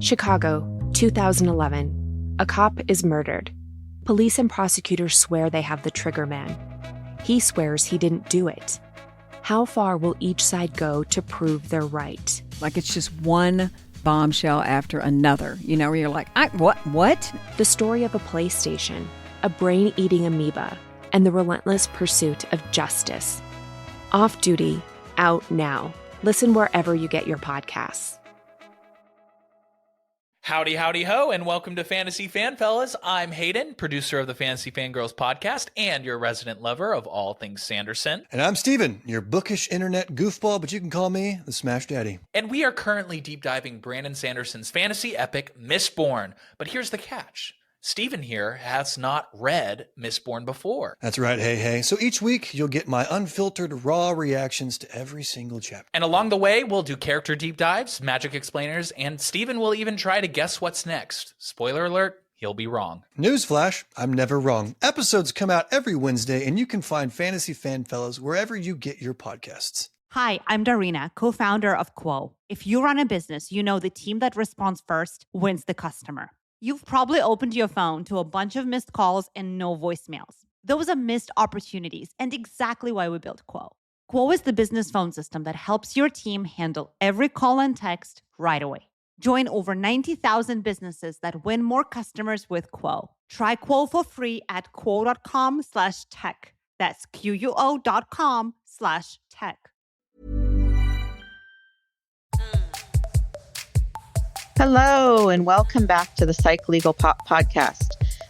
Chicago, 2011. A cop is murdered. Police and prosecutors swear they have the trigger man. He swears he didn't do it. How far will each side go to prove they're right? Like it's just one bombshell after another, where you're like, what? The story of a PlayStation, a brain-eating amoeba, and the relentless pursuit of justice. Off Duty, out now. Listen wherever you get your podcasts. Howdy, howdy, ho, and welcome to Fantasy Fan Fellas. I'm Hayden, producer of the Fantasy Fangirls podcast and your resident lover of all things Sanderson. And I'm Steven, your bookish internet goofball, but you can call me the Smash Daddy. And we are currently deep diving Brandon Sanderson's fantasy epic, Mistborn. But here's the catch. Steven here has not read Mistborn before. That's right, hey. So each week, you'll get my unfiltered, raw reactions to every single chapter. And along the way, we'll do character deep dives, magic explainers, and Steven will even try to guess what's next. Spoiler alert, he'll be wrong. Newsflash, I'm never wrong. Episodes come out every Wednesday, and you can find Fantasy Fan Fellas wherever you get your podcasts. Hi, I'm Darina, co-founder of Quo. If you run a business, you know the team that responds first wins the customer. You've probably opened your phone to a bunch of missed calls and no voicemails. Those are missed opportunities and exactly why we built Quo. Quo is the business phone system that helps your team handle every call and text right away. Join over 90,000 businesses that win more customers with Quo. Try Quo for free at quo.com/tech. That's quo.com/tech. Hello, and welcome back to the Psych Legal Pop Podcast.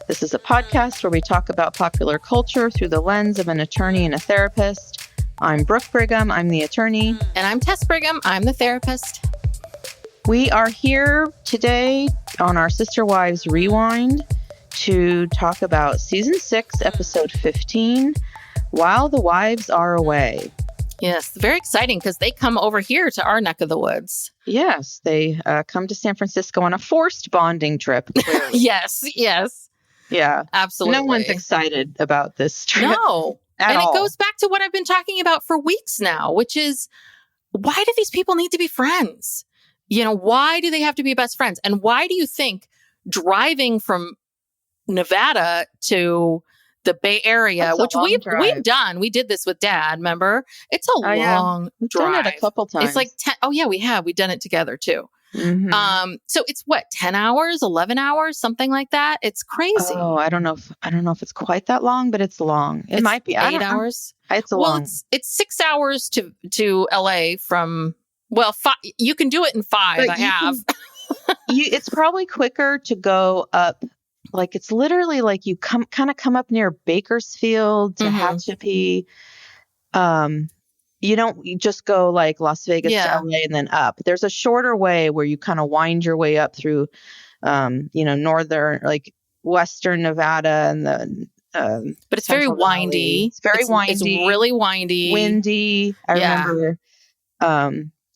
This is a podcast where we talk about popular culture through the lens of an attorney and a therapist. I'm Brooke Brigham, I'm the attorney. And I'm Tess Brigham, I'm the therapist. We are here today on our Sister Wives Rewind to talk about Season 6, Episode 15, While the Wives Are Away. Yes, very exciting because they come over here to our neck of the woods. Yes, they come to San Francisco on a forced bonding trip. Yes. Yeah. Absolutely. No one's excited about this trip. No. And it goes back to what I've been talking about for weeks now, which is, why do these people need to be friends? Why do they have to be best friends? And why do you think driving from Nevada to the Bay Area, which we've done. We did this with Dad, remember? It's a long We've drive. done it a couple times. It's like 10. Oh, yeah, we have. We've done it together, too. Mm-hmm. So it's 10 hours, 11 hours, something like that. It's crazy. Oh, I don't know if it's quite that long, but it's long. It might be 8 hours. It's long. It's 6 hours to LA from, you can do it in 5. But I have. It's probably quicker to go up. Like, it's literally like you come up near Bakersfield to Tehachapi. You just go like Las Vegas to LA and then up. There's a shorter way where you kind of wind your way up through, northern, like Western Nevada and the. But it's very windy. It's very windy. It's really windy. Windy. I remember.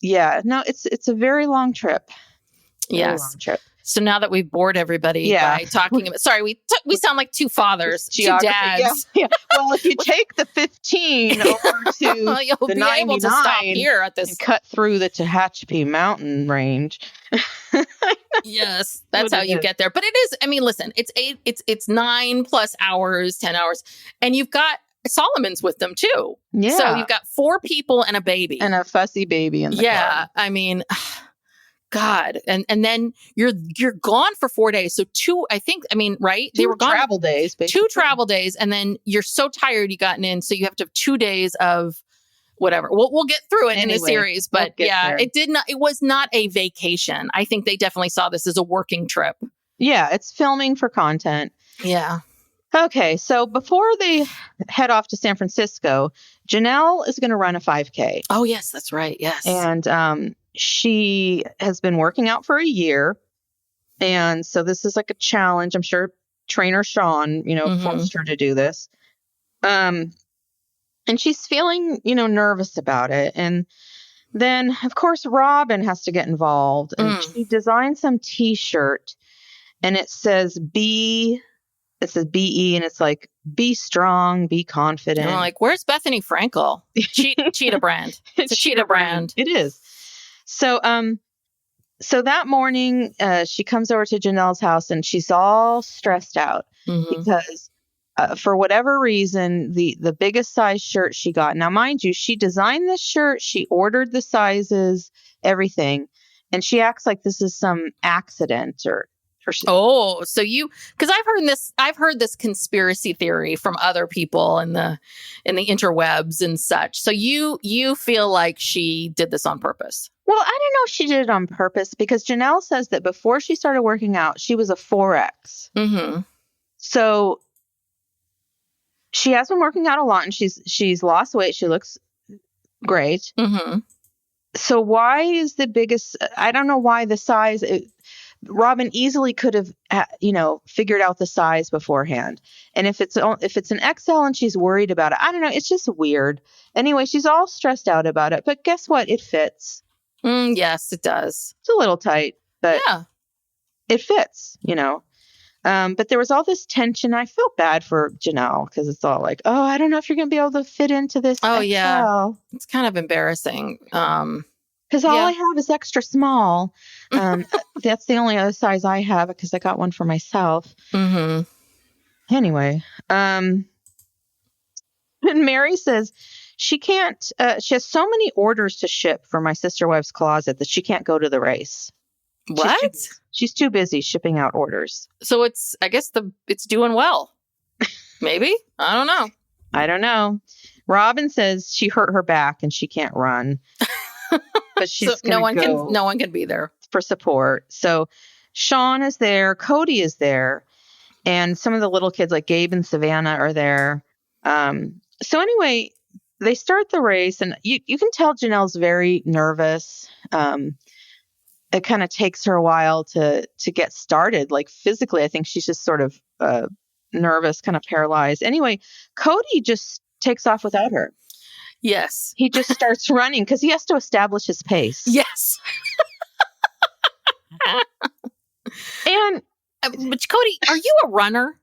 It's a very long trip. Yes. Long trip. So now that we've bored everybody by talking about, sorry, we sound like two fathers, two dads. Yeah. Well, if you take the 15 over to you'll the be 99 able to stop here at this and cut through the Tehachapi mountain range. Yes, that's how you get there. But it is. I mean, listen, it's 9+ hours, 10 hours, and you've got Solomon's with them too. Yeah. So you've got 4 people and a baby and a fussy baby in the car. I mean. God. And then you're gone for 4 days. So 2, right? They were gone. 2 travel days, basically. 2 travel days. And then you're so tired you've gotten in. So you have to have 2 days of whatever. We'll get through it in the series. But it was not a vacation. I think they definitely saw this as a working trip. Yeah. It's filming for content. Yeah. Okay. So before they head off to San Francisco, Janelle is going to run a 5K. Oh, yes. That's right. Yes. And, she has been working out for a year. And so this is like a challenge. I'm sure trainer Sean, forced her to do this. And she's feeling, nervous about it. And then, of course, Robin has to get involved. And she designed some T-shirt. And it says BE, and it's like, be strong, be confident. And I'm like, where's Bethany Frankel? Cheetah brand. It's a cheetah brand. It is. So, So that morning, she comes over to Janelle's house and she's all stressed out because for whatever reason, the biggest size shirt she got. Now, mind you, she designed this shirt. She ordered the sizes, everything. And she acts like this is some accident or Oh, so because I've heard this conspiracy theory from other people in the interwebs and such. So you feel like she did this on purpose? Well, I don't know if she did it on purpose because Janelle says that before she started working out, she was a 4X. Mm-hmm. So she has been working out a lot and she's lost weight. She looks great. Mm-hmm. So why is the biggest? I don't know why the size. Robin easily could have, figured out the size beforehand. And if it's an XL and she's worried about it, I don't know. It's just weird. Anyway, she's all stressed out about it. But guess what? It fits. Yes, it does. It's a little tight, but it fits. But there was all this tension. I feel bad for Janelle because it's all like, oh, I don't know if you're going to be able to fit into this. Oh, XL. yeah. It's kind of embarrassing. Because all I have is extra small. That's the only other size I have because I got one for myself. Mm-hmm. Anyway, and Mary says she can't. She has so many orders to ship for my sister wife's closet that she can't go to the race. What? She's too busy shipping out orders. So I guess it's doing well. Maybe. I don't know. Robin says she hurt her back and she can't run. But she's no one can be there for support. So Sean is there, Kody is there, and some of the little kids like Gabe and Savannah are there. So anyway, they start the race, and you can tell Janelle's very nervous. It kind of takes her a while to get started. Like physically, I think she's just sort of nervous, kind of paralyzed. Anyway, Kody just takes off without her. Yes. He just starts running because he has to establish his pace. Yes. And but Kody, are you a runner?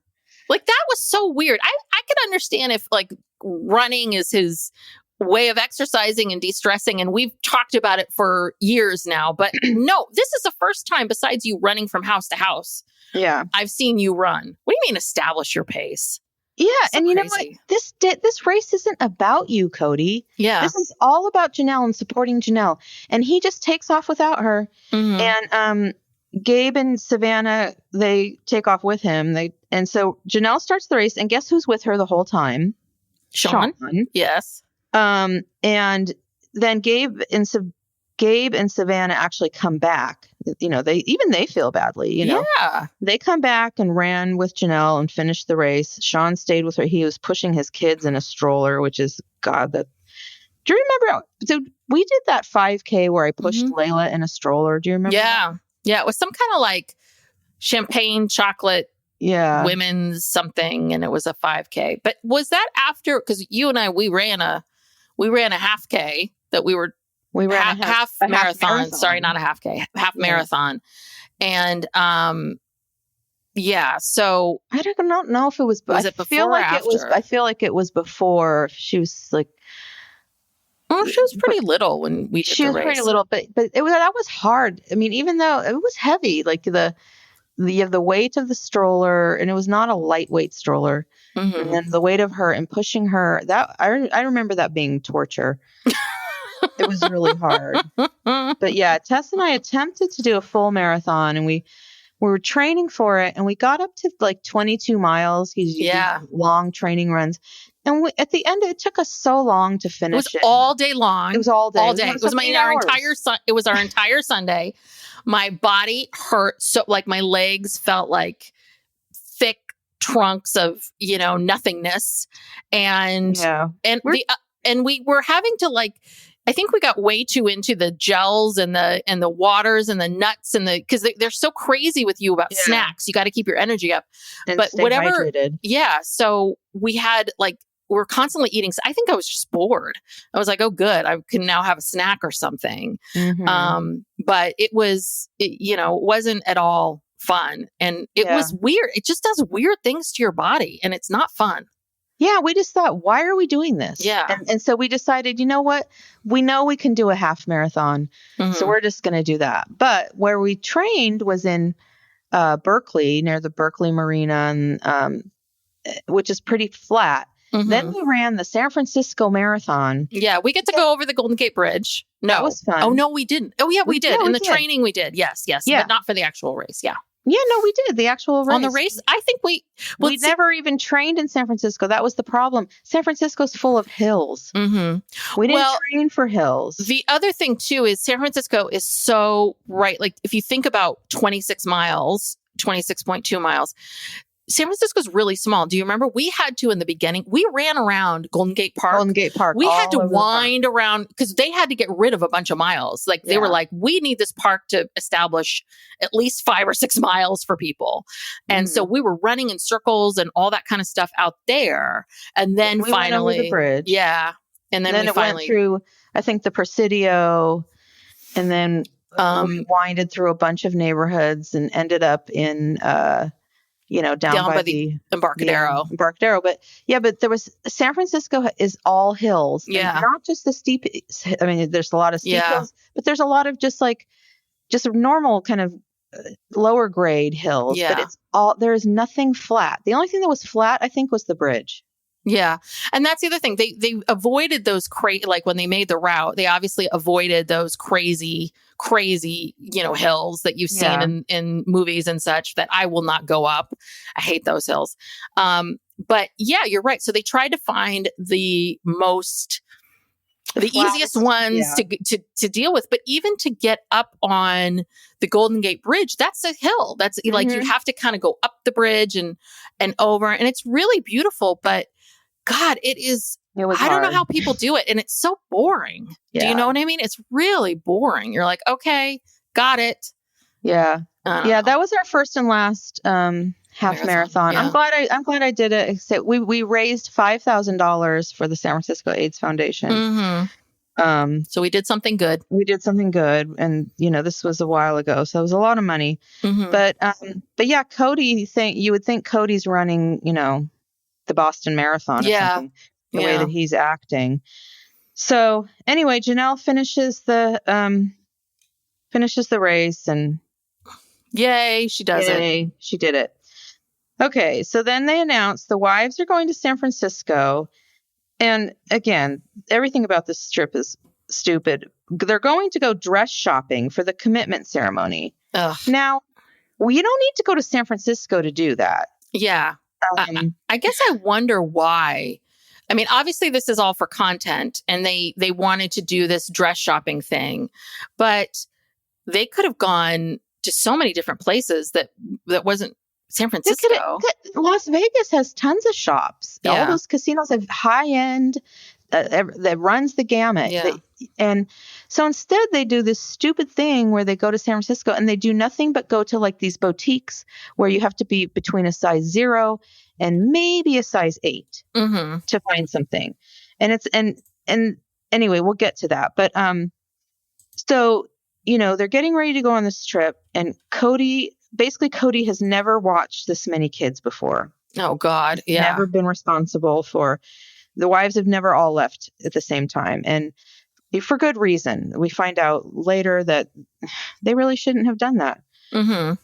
Like that was so weird. I could understand if like running is his way of exercising and de-stressing, and we've talked about it for years now, but no, this is the first time besides you running from house to house. Yeah. I've seen you run. What do you mean establish your pace? Yeah, so and you crazy. know what? This race isn't about you, Kody. Yeah. This is all about Janelle and supporting Janelle. And he just takes off without her. Mm-hmm. And Gabe and Savannah, they take off with him. And so Janelle starts the race, and guess who's with her the whole time? Sean. Yes. And then Gabe and Savannah actually come back. They feel badly, Yeah. They come back and ran with Janelle and finished the race. Sean stayed with her. He was pushing his kids in a stroller, which is, God, do you remember? So we did that 5K where I pushed Layla in a stroller. Do you remember? Yeah. that? Yeah. It was some kind of like champagne chocolate women's something, and it was a 5K. But was that after? Because you and I, we ran a half K that we ran half marathon. Sorry, not a half K, half marathon. And so I don't know if it was. Was it before or after? I feel like it was before. She was like, she was pretty little when we did the race. She was pretty little, but that was hard. I mean, even though it was heavy, like the weight of the stroller, and it was not a lightweight stroller, and then the weight of her and pushing her. That I remember that being torture. It was really hard. But yeah, Tess and I attempted to do a full marathon, and we were training for it, and we got up to like 22 miles. Long training runs. And at the end, it took us so long to finish it. It was all day long. It was all day. It was our entire Sunday. My body hurt. So like my legs felt like thick trunks of, nothingness. And we were having to like, I think we got way too into the gels and the waters and the nuts because they're so crazy with you about snacks. You got to keep your energy up. And but stay whatever. Hydrated. Yeah. So we had we're constantly eating. I think I was just bored. I was like, oh, good. I can now have a snack or something. Mm-hmm. But it wasn't at all fun. And it was weird. It just does weird things to your body, and it's not fun. Yeah, we just thought, why are we doing this? Yeah. And so we decided, you know what? We know we can do a half marathon. So we're just going to do that. But where we trained was in Berkeley, near the Berkeley Marina, and, which is pretty flat. Then we ran the San Francisco Marathon. Yeah, we get to go over the Golden Gate Bridge. No. That was fun. Oh, no, we didn't. Oh, yeah, we did. we In the did. training, we did. Yes. Yeah. But not for the actual race. Yeah. Yeah, no, we did the actual race. On the race, I think we never even trained in San Francisco. That was the problem. San Francisco's full of hills. We didn't train for hills. The other thing too is San Francisco is so right. Like if you think about 26 miles, 26.2 miles, San Francisco's really small. Do you remember we had to in the beginning? We ran around Golden Gate Park. We had to wind around because they had to get rid of a bunch of miles. Like they were like, we need this park to establish at least 5 or 6 miles for people. And so we were running in circles and all that kind of stuff out there. And then we finally, went over the bridge. Yeah. And then we it finally went through, I think, the Presidio, and then we winded through a bunch of neighborhoods and ended up in down by the Embarcadero. Embarcadero. But there was San Francisco is all hills. Yeah. And not just the steep. I mean, there's a lot of steep hills, but there's a lot of just normal kind of lower grade hills. Yeah. But there is nothing flat. The only thing that was flat, I think, was the bridge. Yeah. And that's the other thing. They avoided those like when they made the route, they obviously avoided those crazy, hills that you've seen in movies and such that I will not go up. I hate those hills. But yeah, you're right. So they tried to find the easiest ones to deal with. But even to get up on the Golden Gate Bridge, that's a hill. That's like you have to kind of go up the bridge and over. And it's really beautiful, but God, I don't know how people do it. And it's so boring. Yeah. Do you know what I mean? It's really boring. You're like, okay, got it. Yeah. That was our first and last half marathon. Yeah. I'm glad I did it. Except we raised $5,000 for the San Francisco AIDS Foundation. So we did something good. And this was a while ago, so it was a lot of money. But yeah, Kody, you would think Cody's running, the Boston Marathon or something, the way that he's acting. So anyway, Janelle finishes the race, and yay, she does it. She did it. Okay, so then they announced the wives are going to San Francisco. And again, everything about this trip is stupid. They're going to go dress shopping for the commitment ceremony. Ugh. Now, you don't need to go to San Francisco to do that. Yeah. I guess I wonder why. I mean, obviously this is all for content and they wanted to do this dress shopping thing, but they could have gone to so many different places that wasn't San Francisco. Las Vegas has tons of shops. Yeah. All those casinos have high end that runs the gamut. Yeah. And so instead they do this stupid thing where they go to San Francisco and they do nothing but go to like these boutiques where you have to be between a size 0 and maybe a size 8 to find something. And anyway, we'll get to that. But so they're getting ready to go on this trip, and Kody has never watched this many kids before. Oh God. Yeah. Never been responsible for. The wives have never all left at the same time, and for good reason. We find out later that they really shouldn't have done that. And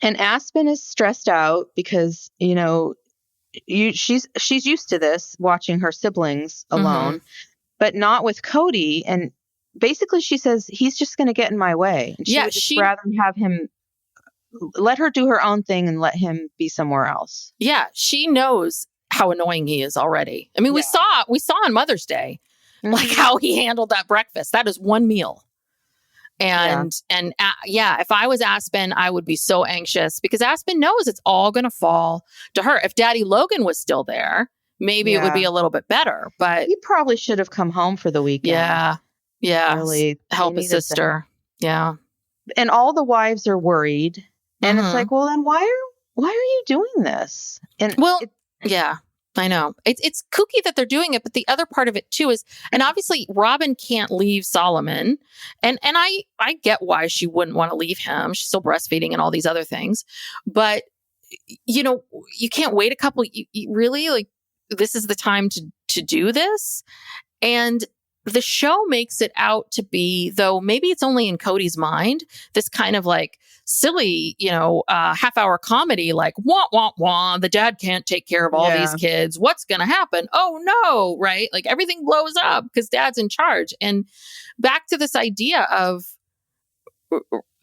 Aspyn is stressed out because, she's used to this, watching her siblings alone, but not with Kody. And basically she says, he's just going to get in my way. And she would just rather have him, let her do her own thing and let him be somewhere else. Yeah. She knows how annoying he is already. I mean, we saw on Mother's Day, like how he handled that breakfast. That is one meal. And if I was Aspyn, I would be so anxious because Aspyn knows it's all going to fall to her. If Daddy Logan was still there, maybe it would be a little bit better, but he probably should have come home for the weekend. Yeah. Really help his sister. Yeah. And all the wives are worried. And it's like, well, then why are you doing this? And yeah, I know. It's kooky that they're doing it, but the other part of it too is, and obviously Robin can't leave Solomon. And I get why she wouldn't want to leave him. She's still breastfeeding and all these other things. But you can't wait a couple, really, like, this is the time to do this. And the show makes it out to be, though maybe it's only in Kody's mind, this kind of like silly, half-hour comedy, like, wah, wah, wah, the dad can't take care of all these kids. What's going to happen? Oh, no, right? Like, everything blows up because dad's in charge. And back to this idea of,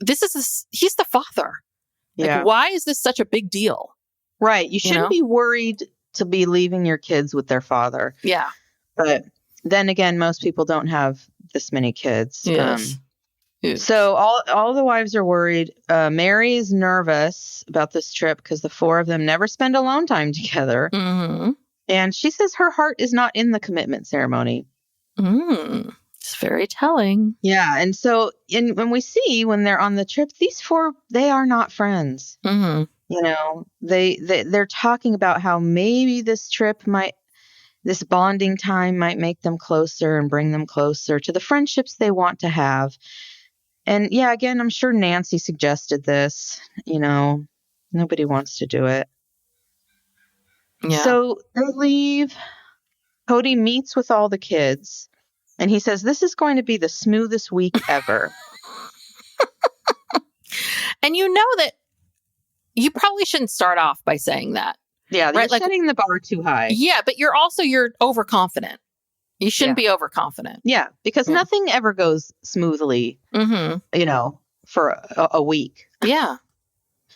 he's the father. Like, why is this such a big deal? Right. You shouldn't be worried to be leaving your kids with their father. Yeah. But then again, most people don't have this many kids. Yes. So all the wives are worried. Mary is nervous about this trip because the four of them never spend alone time together. Mm-hmm. And she says her heart is not in the commitment ceremony. It's very telling. Yeah. And so when we see when they're on the trip, these four, they are not friends. Mm-hmm. They're talking about how maybe this bonding time might make them closer and bring them closer to the friendships they want to have. And yeah, again, I'm sure Nancy suggested this, nobody wants to do it. Yeah. So they leave. Kody meets with all the kids and he says, this is going to be the smoothest week ever. And you know that you probably shouldn't start off by saying that. Yeah, right? You're setting the bar too high. Yeah, but you're overconfident. You shouldn't be overconfident. Yeah, because nothing ever goes smoothly, for a week. Yeah.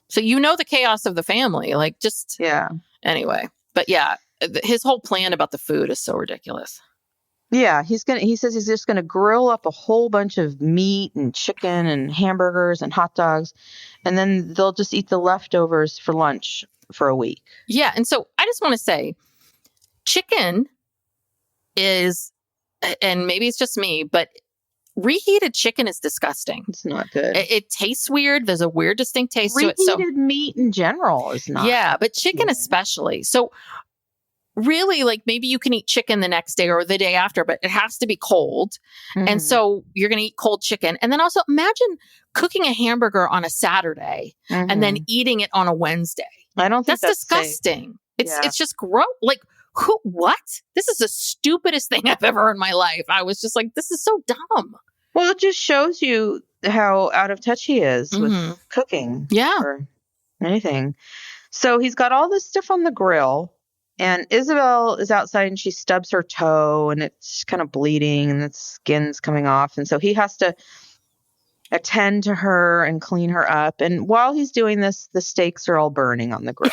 So the chaos of the family, like just... Yeah. Anyway, but his whole plan about the food is so ridiculous. Yeah, he says he's just going to grill up a whole bunch of meat and chicken and hamburgers and hot dogs, and then they'll just eat the leftovers for lunch for a week. Yeah, and so I just want to say, chicken is, and maybe it's just me, but reheated chicken is disgusting. It's not good. It tastes weird. There's a weird, distinct taste to it. Reheated meat in general is not. Yeah, but chicken especially. So really, like, maybe you can eat chicken the next day or the day after, but it has to be cold. Mm-hmm. And so you're going to eat cold chicken. And then also imagine cooking a hamburger on a Saturday and then eating it on a Wednesday. I don't think that's disgusting. Safe. It's just gross. Like, what? This is the stupidest thing I've ever heard in my life. I was just like, this is so dumb. Well, it just shows you how out of touch he is with cooking. Yeah. Or anything. So he's got all this stuff on the grill. And Isabel is outside and she stubs her toe and it's kind of bleeding and the skin's coming off. And so he has to attend to her and clean her up. And while he's doing this, the steaks are all burning on the grill.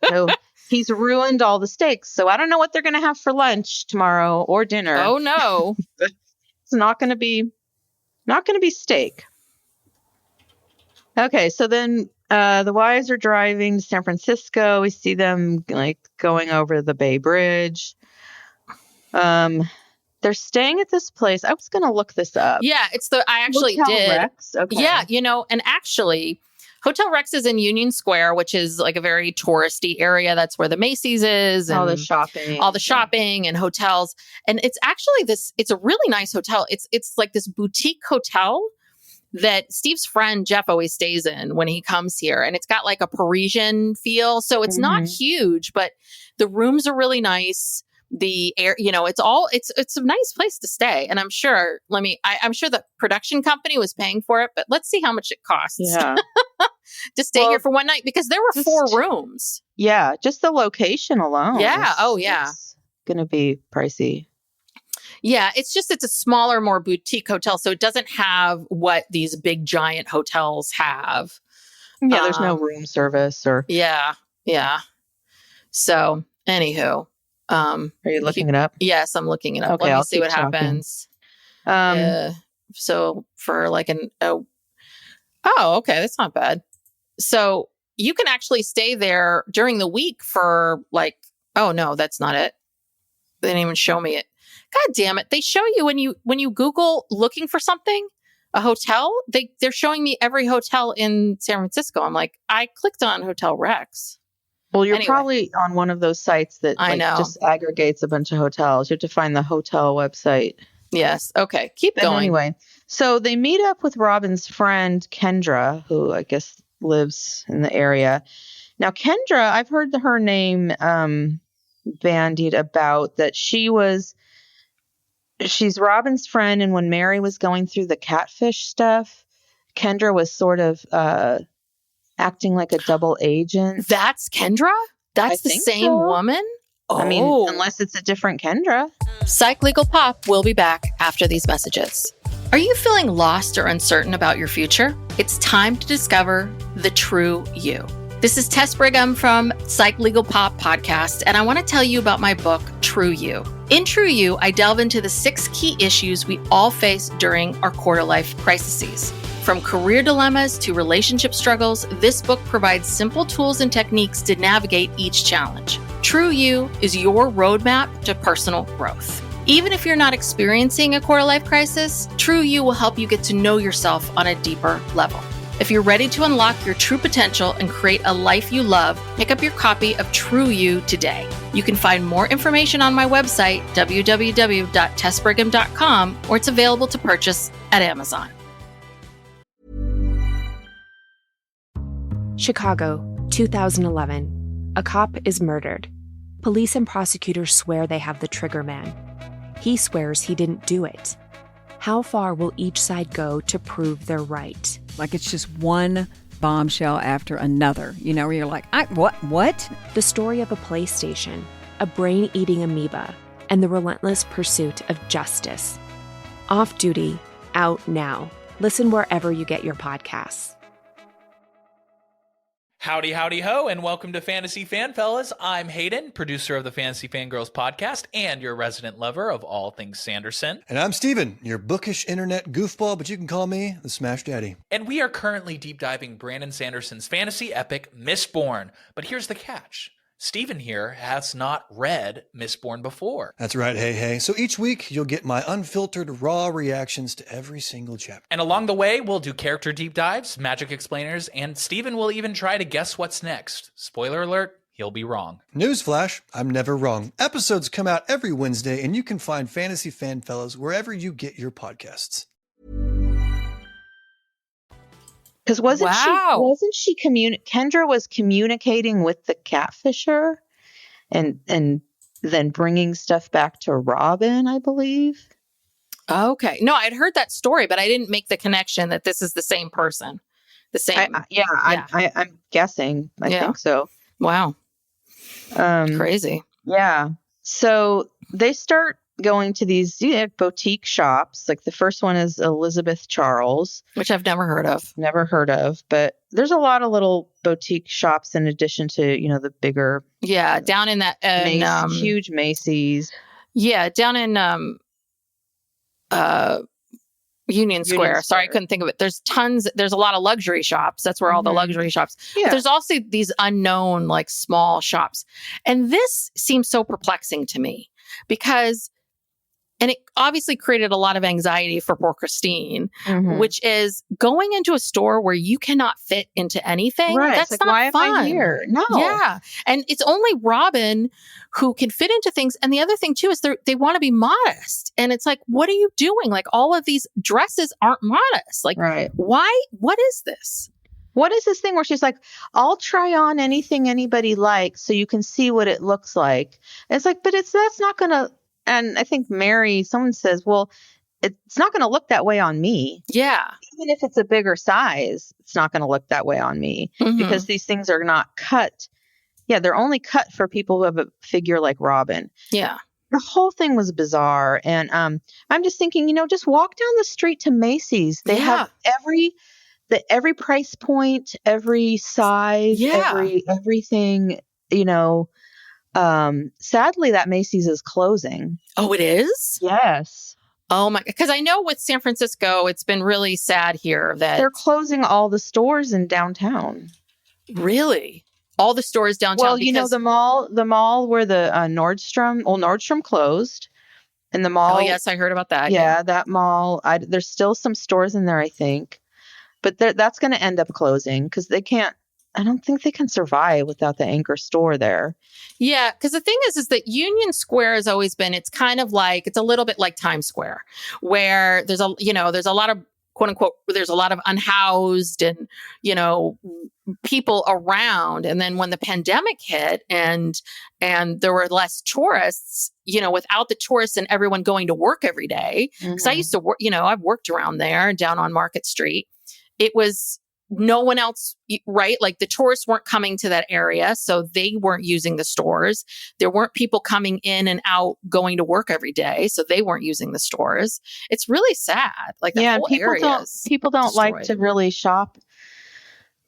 So he's ruined all the steaks. So I don't know what they're going to have for lunch tomorrow or dinner. Oh, no. It's not going to be steak. Okay, so then the wives are driving to San Francisco. We see them like going over the Bay Bridge. They're staying at this place. I was going to look this up. Yeah, I actually Hotel did. Rex. Okay. Yeah, and actually, Hotel Rex is in Union Square, which is like a very touristy area. That's where the Macy's is. And all the shopping and hotels. And it's actually it's a really nice hotel. It's like this boutique hotel that Steve's friend Jeff always stays in when he comes here. And it's got like a Parisian feel. So it's not huge, but the rooms are really nice. The air, it's a nice place to stay. And I'm sure, I'm sure the production company was paying for it, but let's see how much it costs to stay here for one night, because there were 4 rooms. Yeah. Just the location alone. Yeah. It's going to be pricey. Yeah, it's a smaller, more boutique hotel. So it doesn't have what these big giant hotels have. Yeah, there's no room service or. Yeah. So, anywho. Are you looking it up? Yes, I'm looking it up. Okay, Let me I'll see what happens. So for like okay, that's not bad. So you can actually stay there during the week for like, oh no, that's not it. They didn't even show me it. God damn it. They show you when you Google looking for something, a hotel, they're showing me every hotel in San Francisco. I'm like, I clicked on Hotel Rex. Well, you're probably on one of those sites that just aggregates a bunch of hotels. You have to find the hotel website. Yes. Okay. Keep going. Anyway, so they meet up with Robin's friend, Kendra, who I guess lives in the area. Now, Kendra, I've heard her name bandied about that she's Robin's friend. And when Mary was going through the catfish stuff, Kendra was sort of acting like a double agent. That's Kendra? That's the same woman? I mean, unless it's a different Kendra. Psych Legal Pop will be back after these messages. Are you feeling lost or uncertain about your future? It's time to discover the true you. This is Tess Brigham from Psych Legal Pop podcast, and I want to tell you about my book, True You. In True You, I delve into the 6 key issues we all face during our quarter-life crises. From career dilemmas to relationship struggles, this book provides simple tools and techniques to navigate each challenge. True You is your roadmap to personal growth. Even if you're not experiencing a quarter-life crisis, True You will help you get to know yourself on a deeper level. If you're ready to unlock your true potential and create a life you love, pick up your copy of True You today. You can find more information on my website, www.tessbrigham.com, or it's available to purchase at Amazon. Chicago, 2011. A cop is murdered. Police and prosecutors swear they have the trigger man. He swears he didn't do it. How far will each side go to prove they're right? Like it's just one bombshell after another, where you're like, what? The story of a PlayStation, a brain-eating amoeba, and the relentless pursuit of justice. Off Duty, out now. Listen wherever you get your podcasts. Howdy, howdy, ho, and welcome to Fantasy Fan Fellas. I'm Hayden, producer of the Fantasy Fangirls podcast and your resident lover of all things Sanderson. And I'm Steven, your bookish internet goofball, but you can call me the Smash Daddy. And we are currently deep diving Brandon Sanderson's fantasy epic, Mistborn. But here's the catch. Steven here has not read Mistborn before. That's right, hey. So each week, you'll get my unfiltered, raw reactions to every single chapter. And along the way, we'll do character deep dives, magic explainers, and Steven will even try to guess what's next. Spoiler alert, he'll be wrong. Newsflash, I'm never wrong. Episodes come out every Wednesday, and you can find Fantasy Fan Fellas wherever you get your podcasts. Because Kendra was communicating with the catfisher and then bringing stuff back to Robin, I believe. Okay. No, I'd heard that story, but I didn't make the connection that this is the same person. The same. I'm guessing. I think so. Wow. Crazy. Yeah. So they start going to these boutique shops. Like the first one is Elizabeth Charles, which I've never heard of. But there's a lot of little boutique shops in addition to, the bigger. Yeah. Down in that huge Macy's. Yeah. Down in Union Square. Sorry, I couldn't think of it. There's a lot of luxury shops. That's where all the luxury shops. Yeah. But there's also these unknown, like small shops. And this seems so perplexing to me because and it obviously created a lot of anxiety for poor Christine, which is going into a store where you cannot fit into anything. Right. That's like, not why fun. Am I here? No. Yeah. And it's only Robin who can fit into things. And the other thing too is they want to be modest. And it's like, what are you doing? Like all of these dresses aren't modest. Like, why? What is this? What is this thing where she's like, I'll try on anything anybody likes so you can see what it looks like. And it's like, but that's not going to. And I think someone says, well, it's not going to look that way on me. Yeah. Even if it's a bigger size, it's not going to look that way on me because these things are not cut. Yeah, they're only cut for people who have a figure like Robin. Yeah. The whole thing was bizarre. And I'm just thinking, just walk down the street to Macy's. They have every price point, every size, everything, sadly that Macy's is closing. Oh, it is? Yes. Oh my, because I know with San Francisco, it's been really sad here that they're closing all the stores in downtown. Really? All the stores downtown? Well, the mall where the Nordstrom closed. And the mall. Oh, yes, I heard about that. Yeah, that mall. There's still some stores in there, I think. But that's going to end up closing because I don't think they can survive without the anchor store there. Yeah, because the thing is that Union Square has always been, it's kind of like, it's a little bit like Times Square, where there's a lot of quote unquote, there's a lot of unhoused and, people around. And then when the pandemic hit and there were less tourists, without the tourists and everyone going to work every day, because I used to work, I've worked around there down on Market Street. It was no one else, right? Like the tourists weren't coming to that area, so they weren't using the stores. There weren't people coming in and out going to work every day, so they weren't using the stores. It's really sad. Like the whole area people don't like to really shop.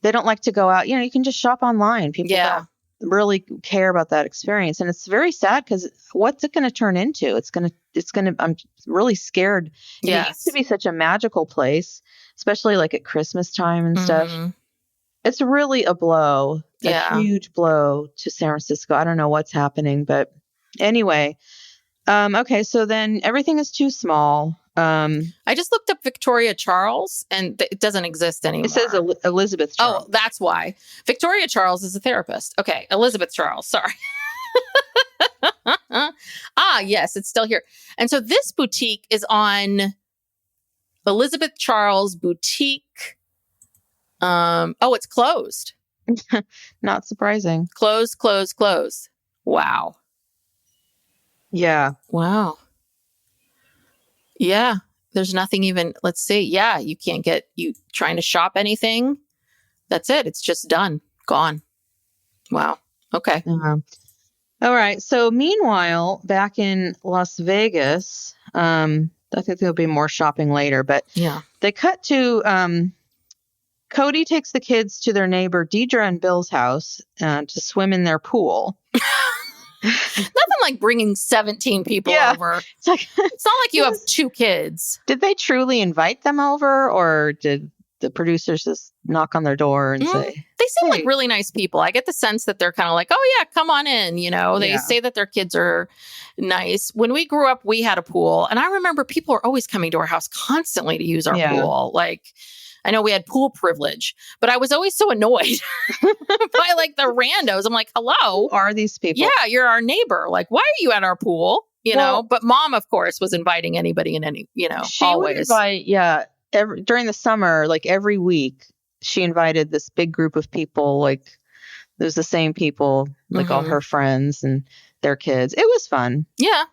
They don't like to go out. You can just shop online. People don't really care about that experience, and it's very sad because what's it going to turn into? It's going to. I'm really scared. It used to be such a magical place, especially like at Christmas time and stuff. It's really a blow, a huge blow to San Francisco. I don't know what's happening, but anyway. Okay, so then everything is too small. I just looked up Victoria Charles and it doesn't exist anymore. It says Elizabeth Charles. Oh, that's why. Victoria Charles is a therapist. Okay, Elizabeth Charles, sorry. Yes, it's still here. And so this boutique is on Elizabeth Charles Boutique. It's closed. Not surprising. Closed. Wow. Yeah. Wow. Yeah. There's nothing even, let's see. Yeah. You can't get you trying to shop anything. That's it. It's just done. Gone. Wow. Okay. All right. So meanwhile, back in Las Vegas, I think there'll be more shopping later, but they cut to, Kody takes the kids to their neighbor Deidre and Bill's house to swim in their pool. Nothing like bringing 17 people over. It's not like you have 2 kids. Did they truly invite them over, or did the producers just knock on their door and say? They seem like really nice people. I get the sense that they're kind of like, oh yeah, come on in. They say that their kids are nice. When we grew up, we had a pool, and I remember people were always coming to our house constantly to use our pool. Like, I know we had pool privilege, but I was always so annoyed by like the randos. I'm like, hello. Who are these people? Yeah, you're our neighbor. Like, why are you at our pool? Know, but mom, of course, was inviting anybody in any, she always. Would invite, during the summer, like every week, she invited this big group of people. Like, there's the same people, like all her friends and their kids. It was fun. Yeah.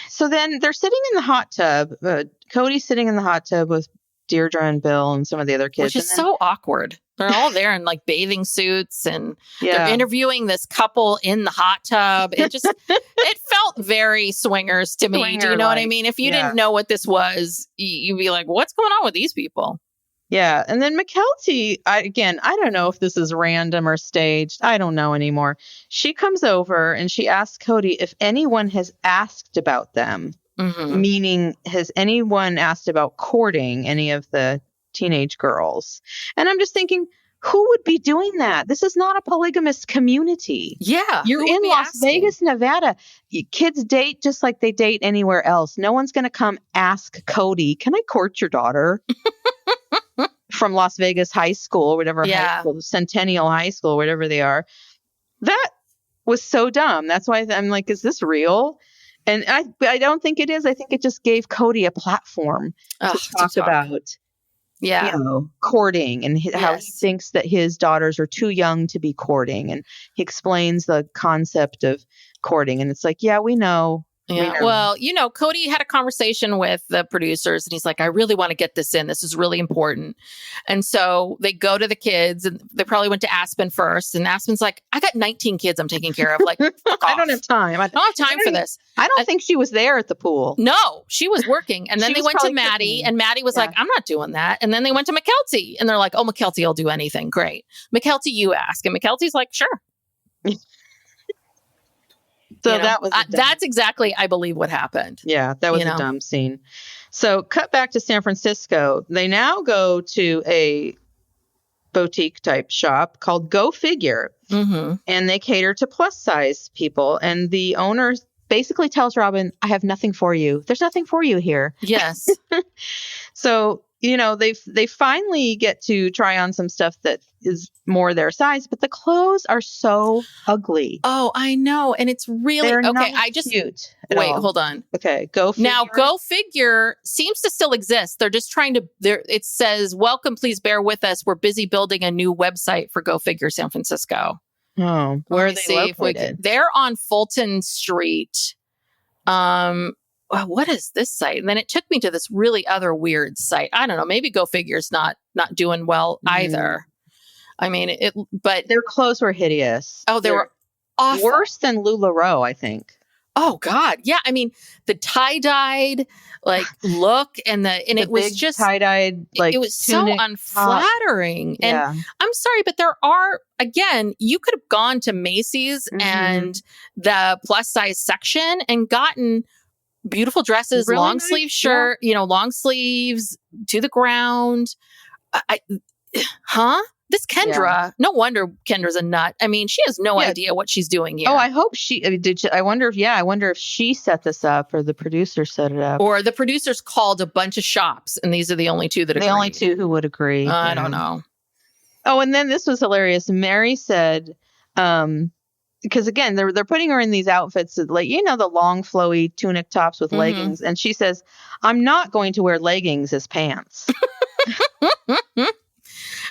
So then they're sitting in the hot tub. Kody's sitting in the hot tub with Deirdre and Bill and some of the other kids. Which is so awkward. They're all there in like bathing suits and they're interviewing this couple in the hot tub. It just, it felt very swingers to me. Do you know what I mean? If you didn't know what this was, you'd be like, what's going on with these people? Yeah. And then McKelty, I don't know if this is random or staged. I don't know anymore. She comes over and she asks Kody if anyone has asked about them. Meaning, has anyone asked about courting any of the teenage girls? And I'm just thinking, who would be doing that? This is not a polygamous community. Yeah. You're in Las Vegas, Nevada. Kids date just like they date anywhere else. No one's going to come ask Kody, can I court your daughter? From Las Vegas High School, whatever high school, Centennial High School, whatever they are. That was so dumb. That's why I'm like, is this real? And I don't think it is. I think it just gave Kody a platform to talk about, courting and how he thinks that his daughters are too young to be courting. And he explains the concept of courting. And it's like, yeah, we know. Yeah. Well, Kody had a conversation with the producers and he's like, I really want to get this in. This is really important. And so they go to the kids and they probably went to Aspyn first. And Aspyn's like, I got 19 kids I'm taking care of. Like, fuck off. I don't have time. I don't have time for this. I don't think she was there at the pool. No, she was working. And then they went to Maddie and Maddie was like, I'm not doing that. And then they went to McKelty and they're like, oh, McKelty will do anything. Great. McKelty, you ask. And McKelty's like, sure. So that was that's exactly, I believe, what happened. Yeah, that was a dumb scene. So cut back to San Francisco. They now go to a boutique type shop called Go Figure. And they cater to plus size people. And the owner basically tells Robin, I have nothing for you. There's nothing for you here. Yes. So they finally get to try on some stuff that is more their size, but the clothes are so ugly. Oh, I know. And it's really They're okay. not I just cute. wait, hold on. Okay, Go Figure. Now, Go Figure seems to still exist. They're just trying to, it says, welcome, please bear with us. We're busy building a new website for Go Figure San Francisco. Oh, where are they located? They're on Fulton Street. What is this site? And then it took me to this really other weird site. I don't know. Maybe Go Figure's not doing well either. I mean, but their clothes were hideous. Oh, they were awful. Worse than LuLaRoe, I think. Oh God. Yeah. I mean, the tie-dyed look and it was just tie-dyed, it was so unflattering. Top. Yeah. And I'm sorry, but there are, again, you could have gone to Macy's and the plus size section and gotten beautiful dresses, really long nice sleeve shirt, long sleeves to the ground. This Kendra, no wonder Kendra's a nut. I mean, she has no idea what she's doing here. Oh, I hope I wonder if she set this up or the producer set it up. Or the producers called a bunch of shops and these are the only two that agree. The only two who would agree. I don't know. Oh, and then this was hilarious. Mary said, because again, they're putting her in these outfits, the long flowy tunic tops with leggings. And she says, I'm not going to wear leggings as pants.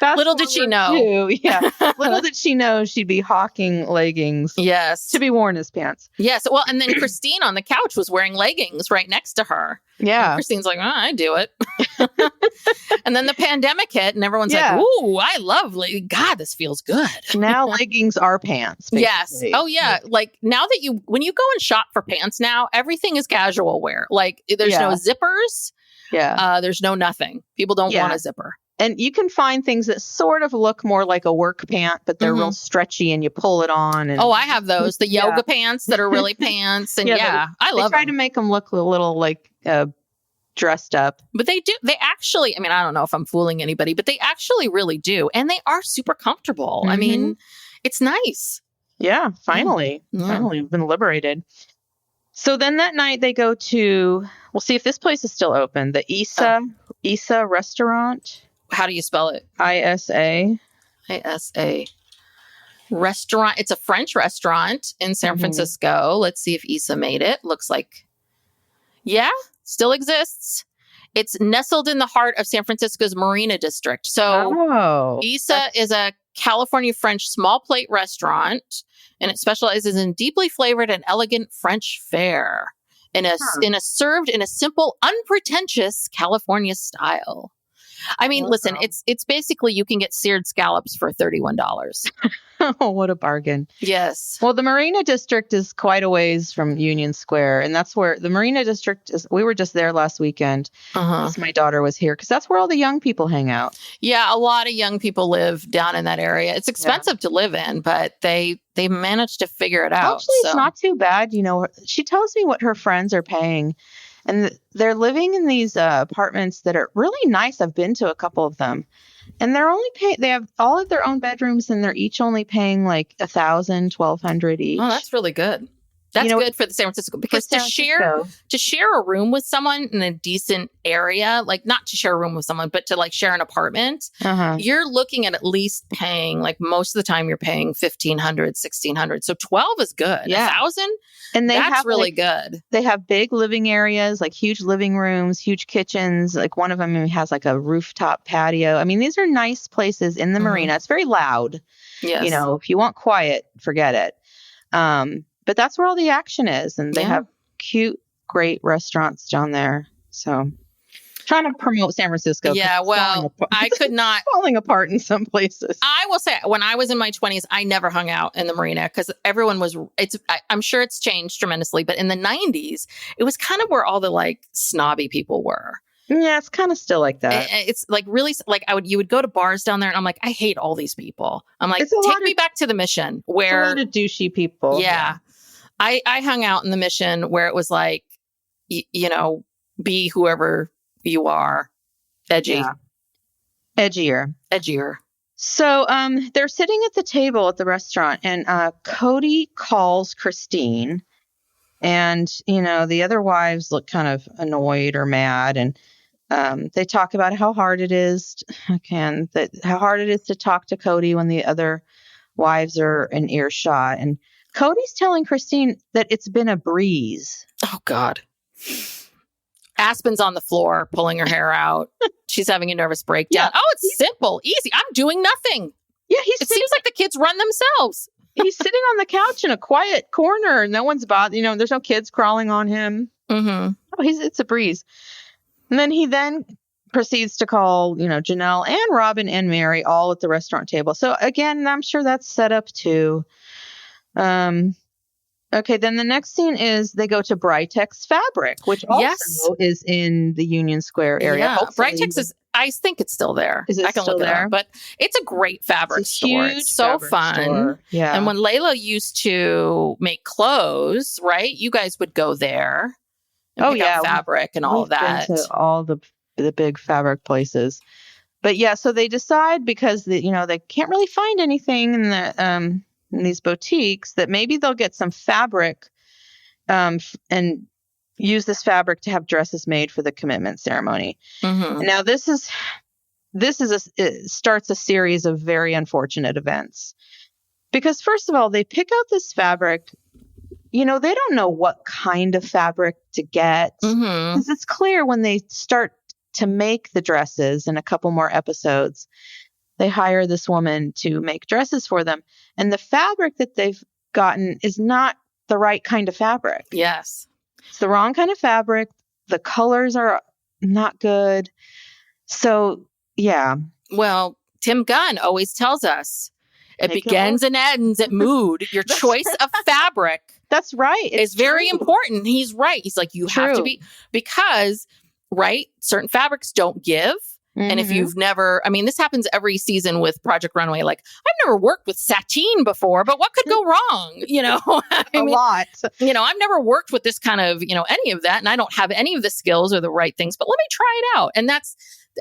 Little did she know. Yeah. Little did she know she'd be hawking leggings. Yes. To be worn as pants. Yes. Well, and then Christine on the couch was wearing leggings right next to her. Yeah. And Christine's like, I do it. And then the pandemic hit and everyone's like, ooh, I love leggings. God, this feels good. Now leggings are pants. Basically. Yes. Oh, yeah. Like now that when you go and shop for pants now, everything is casual wear. Like there's no zippers. Yeah. There's no nothing. People don't want a zipper. And you can find things that sort of look more like a work pant, but they're real stretchy and you pull it on. And, I have those. The yoga pants that are really pants. And I love them. They try to make them look a little like dressed up. But they do. They actually, I mean, I don't know if I'm fooling anybody, but they actually really do. And they are super comfortable. I mean, it's nice. Yeah, finally. Finally, we've been liberated. So then that night they go to, we'll see if this place is still open, the Isa restaurant. How do you spell it? ISA. ISA. Restaurant. It's a French restaurant in San Francisco. Let's see if Isa made it. Looks like, still exists. It's nestled in the heart of San Francisco's Marina District. So Isa is a California French small plate restaurant, and it specializes in deeply flavored and elegant French fare served in a simple, unpretentious California style. I mean, listen, it's basically you can get seared scallops for $31. Oh, what a bargain. Yes. Well, the Marina District is quite a ways from Union Square. And that's where the Marina District is. We were just there last weekend. Because my daughter was here because that's where all the young people hang out. Yeah, a lot of young people live down in that area. It's expensive to live in, but they managed to figure it out. Actually, it's not too bad. She tells me what her friends are paying. And they're living in these apartments that are really nice. I've been to a couple of them. And they're only they have all of their own bedrooms and they're each only paying like $1,000, $1,200 each. Oh, that's really good. That's good for the San Francisco because to share a room with someone in a decent area, like not to share a room with someone, but to like share an apartment, you're looking at least paying like most of the time you're paying $1,500, $1,600. So 12 is good. Yeah. 1,000. And that's really good. They have big living areas, like huge living rooms, huge kitchens. Like one of them has like a rooftop patio. I mean, these are nice places in the marina. It's very loud. Yes. If you want quiet, forget it. But that's where all the action is. And they have cute, great restaurants down there. So trying to promote San Francisco. Yeah, well, I could not. Falling apart in some places. I will say, when I was in my 20s, I never hung out in the marina because everyone was, I'm sure it's changed tremendously. But in the 90s, it was kind of where all the like snobby people were. Yeah, it's kind of still like that. It's like really like you would go to bars down there and I'm like, I hate all these people. I'm like, take me back to the Mission where a lot of douchey people. Yeah. I hung out in the Mission where it was like, be whoever you are. Edgy. Yeah. Edgier. So they're sitting at the table at the restaurant and Kody calls Christine and, the other wives look kind of annoyed or mad. And They talk about how hard it is, how hard it is to talk to Kody when the other wives are in earshot. And Cody's telling Christine that it's been a breeze. Oh, God. Aspyn's on the floor, pulling her hair out. She's having a nervous breakdown. Yeah. Oh, it's simple, easy. I'm doing nothing. Yeah, It seems like the kids run themselves. he's sitting on the couch in a quiet corner. No one's bothering. There's no kids crawling on him. Mm-hmm. Oh, it's a breeze. And then he proceeds to call, Janelle and Robin and Mary all at the restaurant table. So again, I'm sure that's set up too. Okay, then the next scene is they go to Britex Fabric, which also is in the Union Square area. Yeah, Hopefully. Britex is, I think it's still there. Is it I can still look it there? up, but it's a great fabric store. Huge It's so fabric fun. store. Yeah. And when Layla used to make clothes, right? You guys would go there. And pick out fabric and all of that. Been to all the big fabric places. But yeah, so they decide because they can't really find anything in these boutiques that maybe they'll get some fabric and use this fabric to have dresses made for the commitment ceremony. Mm-hmm. Now it starts a series of very unfortunate events. Because first of all, they pick out this fabric. They don't know what kind of fabric to get. Mm-hmm. Because it's clear when they start to make the dresses in a couple more episodes, they hire this woman to make dresses for them. And the fabric that they've gotten is not the right kind of fabric. Yes. It's the wrong kind of fabric. The colors are not good. So, yeah. Well, Tim Gunn always tells us it begins and ends at mood. Your choice of fabric. That's right. It's very important. He's right. He's like, you have to be, because, right, certain fabrics don't give. Mm-hmm. And if you've never, this happens every season with Project Runway. Like, I've never worked with sateen before, but what could go wrong? A lot. I've never worked with this kind of, any of that. And I don't have any of the skills or the right things, but let me try it out. And that's,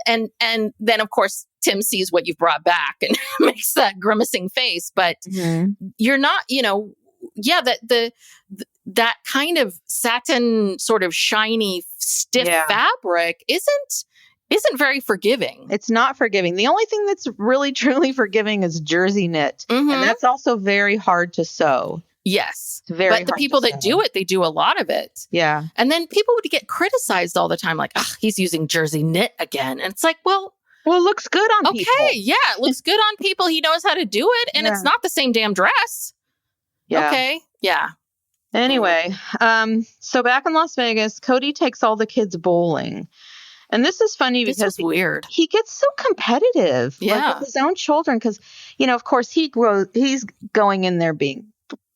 and then of course, Tim sees what you've brought back and makes that grimacing face, but you're not, that kind of satin sort of shiny, stiff fabric isn't very forgiving. It's not forgiving. The only thing that's really truly forgiving is jersey knit. Mm-hmm. And that's also very hard to sew. Yes. But the people that do it, they do a lot of it. Yeah. And then people would get criticized all the time, like, he's using jersey knit again. And it's like, well, it looks good on people. Okay, yeah, it looks good on people. He knows how to do it. And it's not the same damn dress. Yeah. Okay. Yeah. Anyway, so back in Las Vegas, Kody takes all the kids bowling. And this is funny because weird. He gets so competitive with his own children. Because, of course, he's going in there being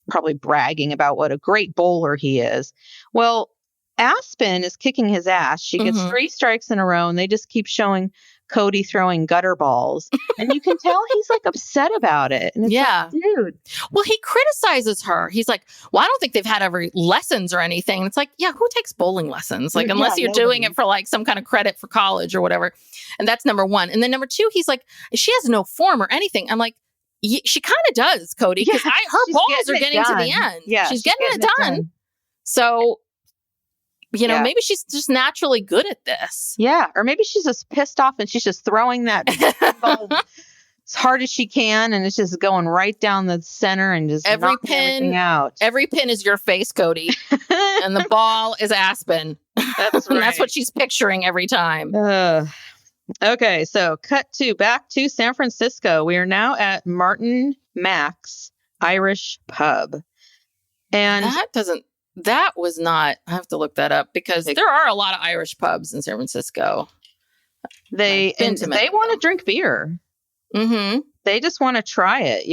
probably bragging about what a great bowler he is. Well, Aspyn is kicking his ass. She gets 3 strikes in a row, and they just keep showing Kody throwing gutter balls. And you can tell he's like upset about it. And it's like, dude. Well, he criticizes her. He's like, well, I don't think they've had every lessons or anything. And it's like, who takes bowling lessons? Like, unless you're doing it for like some kind of credit for college or whatever. And that's number 1. And then number 2, he's like, she has no form or anything. I'm like, she kind of does, Kody, because her balls are getting to the end. Yeah, she's getting it done. So, maybe she's just naturally good at this. Yeah. Or maybe she's just pissed off and she's just throwing that ball as hard as she can. And it's just going right down the center and just knocking everything out. Every pin is your face, Kody. And the ball is Aspyn. That's right. And that's what she's picturing every time. Okay. So back to San Francisco. We are now at Martin Mack's Irish Pub. And that was not, I have to look that up because there are a lot of Irish pubs in San Francisco. They want to drink beer. Mm-hmm. They just want to try it,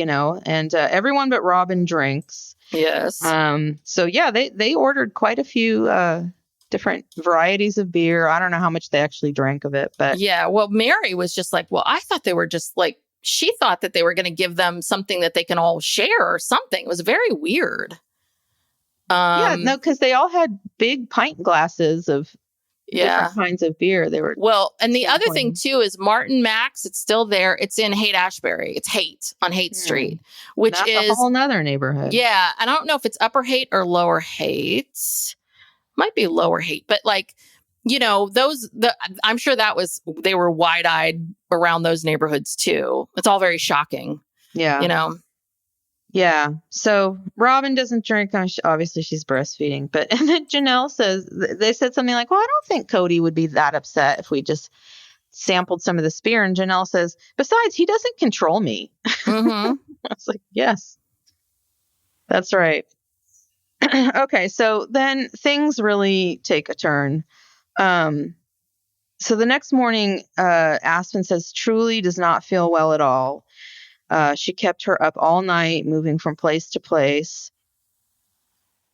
and everyone but Robin drinks. Yes. So yeah, they ordered quite a few different varieties of beer. I don't know how much they actually drank of it, but yeah. Well, Mary was just like, well, I thought they were just like, she thought that they were going to give them something that they can all share or something. It was very weird. Because they all had big pint glasses of different kinds of beer. They were and the other thing too is Martin Mack's. It's still there. It's in Haight-Ashbury. It's Haight on Haight Street, which is a whole nother neighborhood. Yeah, I don't know if it's Upper Haight or Lower Haight. Might be Lower Haight, but like I'm sure they were wide-eyed around those neighborhoods too. It's all very shocking. Yeah. Yeah. So Robin doesn't drink. Obviously, she's breastfeeding. But and then Janelle says, they said something like, well, I don't think Kody would be that upset if we just sampled some of the spear. And Janelle says, besides, he doesn't control me. Mm-hmm. I was like, yes, that's right. Okay. So then things really take a turn. So the next morning, Aspyn says Truly does not feel well at all. She kept her up all night, moving from place to place.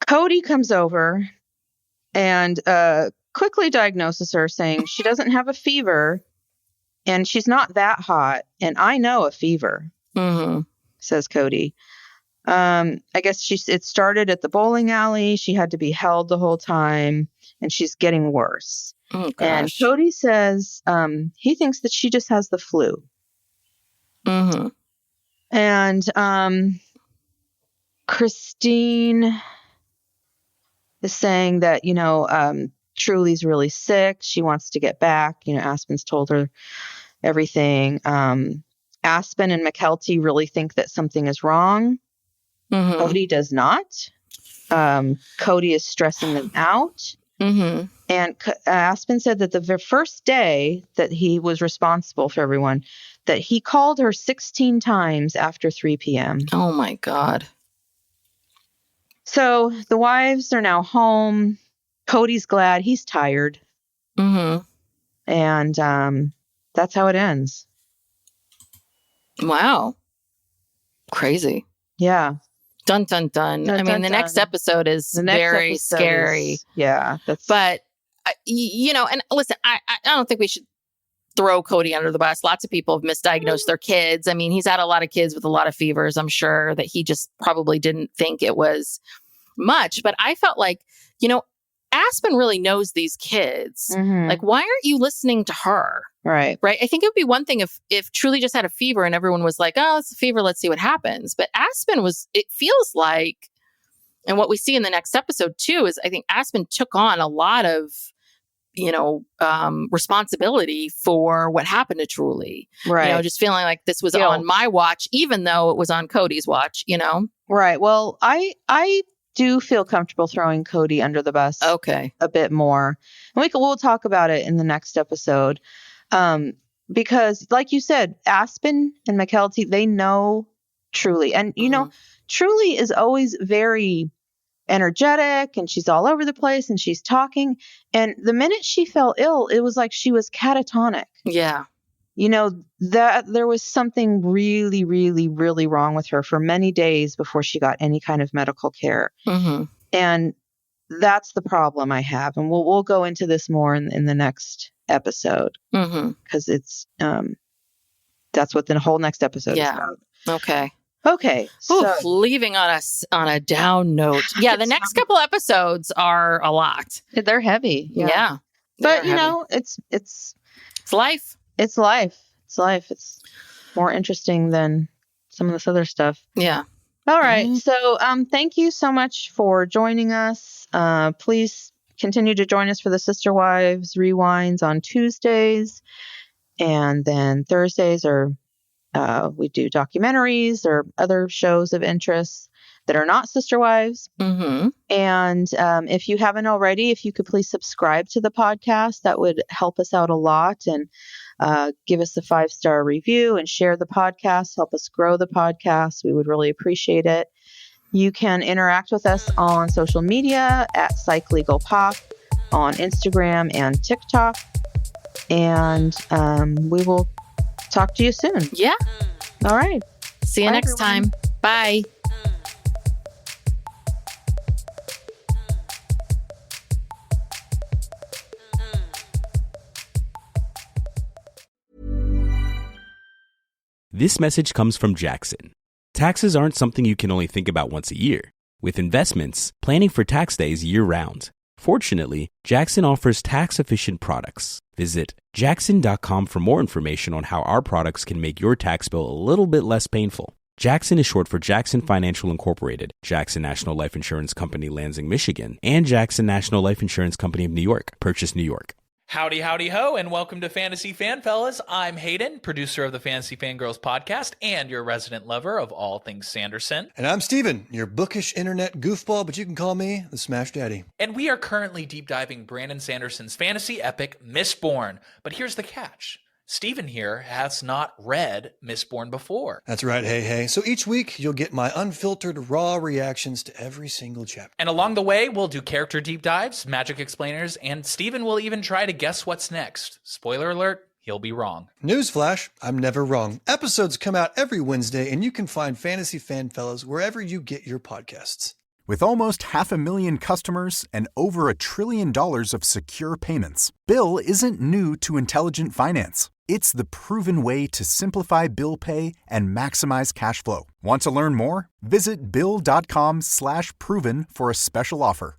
Kody comes over and quickly diagnoses her, saying she doesn't have a fever and she's not that hot. And I know a fever, says Kody. I guess it started at the bowling alley. She had to be held the whole time and she's getting worse. Oh, gosh. And Kody says he thinks that she just has the flu. Mm-hmm. And Christine is saying that, Truly's really sick. She wants to get back. Aspyn's told her everything. Aspyn and McKelty really think that something is wrong. Mm-hmm. Kody does not. Kody is stressing them out. Mm-hmm. And Aspyn said that the first day that he was responsible for everyone, that he called her 16 times after 3 p.m. Oh, my God. So the wives are now home. Kody's glad. He's tired. Mm-hmm. And that's how it ends. Wow. Crazy. Yeah. Dun, dun, dun. I mean, the next episode is very scary. Yeah. But, and listen, I don't think we should throw Kody under the bus. Lots of people have misdiagnosed their kids. I mean, he's had a lot of kids with a lot of fevers. I'm sure that he just probably didn't think it was much. But I felt like, Aspyn really knows these kids. Mm-hmm. Like, why aren't you listening to her? Right. Right. I think it would be one thing if Truly just had a fever and everyone was like, oh, it's a fever. Let's see what happens. But Aspyn it feels like, and what we see in the next episode too, is I think Aspyn took on a lot of, responsibility for what happened to Truly. Right. Just feeling like this was on my watch, even though it was on Kody's watch, Right. Well, I do feel comfortable throwing Kody under the bus. Okay. A bit more. And we'll talk about it in the next episode. Because like you said, Aspyn and McKelty, they know Truly. And, Truly is always very energetic and she's all over the place and she's talking. And the minute she fell ill, it was like she was catatonic. Yeah. That there was something really, really, really wrong with her for many days before she got any kind of medical care. Mm-hmm. And that's the problem I have. And we'll go into this more in the next episode. Because it's, that's what the whole next episode is about. Okay. So leaving us on a down note. Yeah. The next couple episodes are a lot. They're heavy. Yeah. But it's life. It's life. It's life. It's more interesting than some of this other stuff. Yeah. All right. So thank you so much for joining us. Please continue to join us for the Sister Wives Rewinds on Tuesdays. And then Thursdays we do documentaries or other shows of interest that are not Sister Wives. Mm-hmm. And if you haven't already, if you could please subscribe to the podcast, that would help us out a lot. And give us a 5-star review and share the podcast. Help us grow the podcast. We would really appreciate it. You can interact with us on social media at PsychLegalPop on Instagram and TikTok. And we will talk to you soon. Yeah. All right. See you next time. Bye. This message comes from Jackson. Taxes aren't something you can only think about once a year. With investments, planning for tax day is year-round. Fortunately, Jackson offers tax-efficient products. Visit jackson.com for more information on how our products can make your tax bill a little bit less painful. Jackson is short for Jackson Financial Incorporated, Jackson National Life Insurance Company, Lansing, Michigan, and Jackson National Life Insurance Company of New York, Purchase, New York. Howdy, howdy, ho, and welcome to Fantasy Fan Fellas. I'm Hayden, producer of the Fantasy Fangirls podcast and your resident lover of all things Sanderson. And I'm Steven, your bookish internet goofball, but you can call me the Smash Daddy. And we are currently deep diving Brandon Sanderson's fantasy epic, Mistborn. But here's the catch. Steven here has not read Mistborn before. That's right, hey. So each week, you'll get my unfiltered, raw reactions to every single chapter. And along the way, we'll do character deep dives, magic explainers, and Steven will even try to guess what's next. Spoiler alert, he'll be wrong. Newsflash, I'm never wrong. Episodes come out every Wednesday, and you can find Fantasy Fan Fellas wherever you get your podcasts. With almost 500,000 customers and over $1 trillion of secure payments, Bill isn't new to intelligent finance. It's the proven way to simplify bill pay and maximize cash flow. Want to learn more? Visit Bill.com/proven for a special offer.